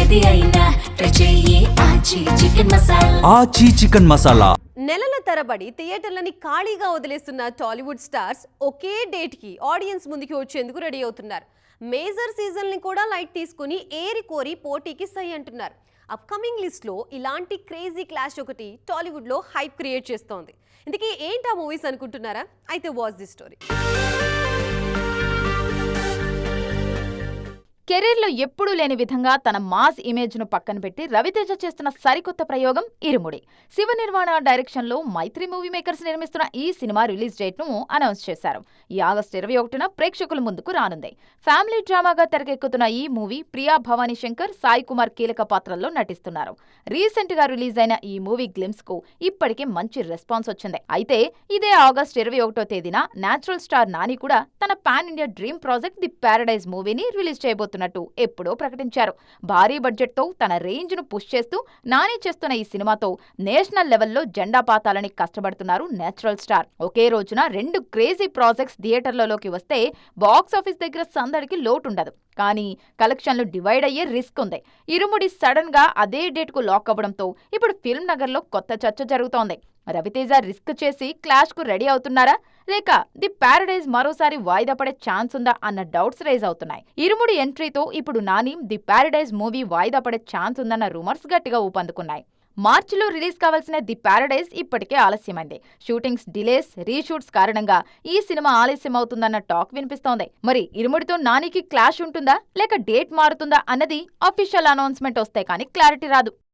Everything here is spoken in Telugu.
ఏది అయినా ట్రై చెయ్యి ఆచి చికెన్ మసాలా. ఆచి చికెన్ మసాలా. నెలల తరబడి థియేటర్లని ఖాళీగా వదిలేస్తున్న టాలీవుడ్ స్టార్స్ ఒకే డేట్కి ఆడియన్స్ ముందుకు వచ్చేందుకు రెడీ అవుతున్నారు. మేజర్ సీజన్ని కూడా లైట్ తీసుకుని ఏరి కోరి పోటీకి సై అంటున్నారు. అప్కమింగ్ లిస్ట్లో ఇలాంటి క్రేజీ క్లాష్ ఒకటి టాలీవుడ్లో హైప్ క్రియేట్ చేస్తోంది. ఇందుకే ఏంటా మూవీస్ అనుకుంటున్నారా? అయితే వాచ్ ది స్టోరీ. కెరీర్లో ఎప్పుడూ లేని విధంగా తన మాస్ ఇమేజ్ను పక్కన పెట్టి రవితేజ చేస్తున్న సరికొత్త ప్రయోగం ఇరుముడి. శివ నిర్మాణ డైరెక్షన్లో మైత్రి మూవీ మేకర్స్ నిర్మిస్తున్న ఈ సినిమా రిలీజ్ డేట్ను అనౌన్స్ చేశారు. ఈ ఆగస్టు 21న ప్రేక్షకుల ముందుకు రానుంది. ఫ్యామిలీ డ్రామాగా తెరకెక్కుతున్న ఈ మూవీ ప్రియా భవానీ శంకర్, సాయి కుమార్ కీలక పాత్రల్లో నటిస్తున్నారు. రీసెంట్ గా రిలీజ్ అయిన ఈ మూవీ గ్లిమ్స్ కు ఇప్పటికే మంచి రెస్పాన్స్ వచ్చింది. అయితే ఇదే ఆగస్టు 21వ తేదీన నేచురల్ స్టార్ నాని కూడా తన pan India dream project the Paradise మూవీని రిలీజ్ చేయబోతున్నారు. ఎప్పుడో ప్రకటించారు. భారీ బడ్జెట్ తో తన రేంజ్ ను పుష్ చేస్తూ నాని చేస్తున్న ఈ సినిమాతో నేషనల్ లెవెల్లో జెండా పాతాలని కష్టపడుతున్నారు నేచురల్ స్టార్. ఒకే రోజున 2 క్రేజీ ప్రాజెక్ట్స్ థియేటర్లలోకి వస్తే బాక్స్ ఆఫీస్ దగ్గర సందడికి లోటుండదు. కానీ కలెక్షన్లు డివైడ్ అయ్యే రిస్క్ ఉంది. ఇరుముడి సడన్ గా అదే డేట్ కు లాక్ అవ్వడంతో ఇప్పుడు ఫిల్మ్ నగర్ లో కొత్త చర్చ జరుగుతోంది. రవితేజ రిస్క్ చేసి క్లాష్ కు రెడీ అవుతున్నారా, లేక ది ప్యారడైజ్ మరోసారి వాయిదా పడే ఛాన్స్ ఉందా అన్న డౌట్స్ రైజ్ అవుతున్నాయి. ఇరుముడి ఎంట్రీతో ఇప్పుడు నాని ది ప్యారడైజ్ మూవీ వాయిదా పడే ఛాన్స్ ఉందన్న రూమర్స్ గట్టిగా ఊపందుకున్నాయి. మార్చిలో రిలీజ్ కావాల్సిన ది ప్యారడైజ్ ఇప్పటికే ఆలస్యమైంది. షూటింగ్స్ డిలేస్, రీషూట్స్ కారణంగా ఈ సినిమా ఆలస్యం అవుతుందన్న టాక్ వినిపిస్తోంది. మరి ఇరుముడితో నానికి క్లాష్ ఉంటుందా లేక డేట్ మారుతుందా అన్నది అఫీషియల్ అనౌన్స్మెంట్ వస్తే కానీ క్లారిటీ రాదు.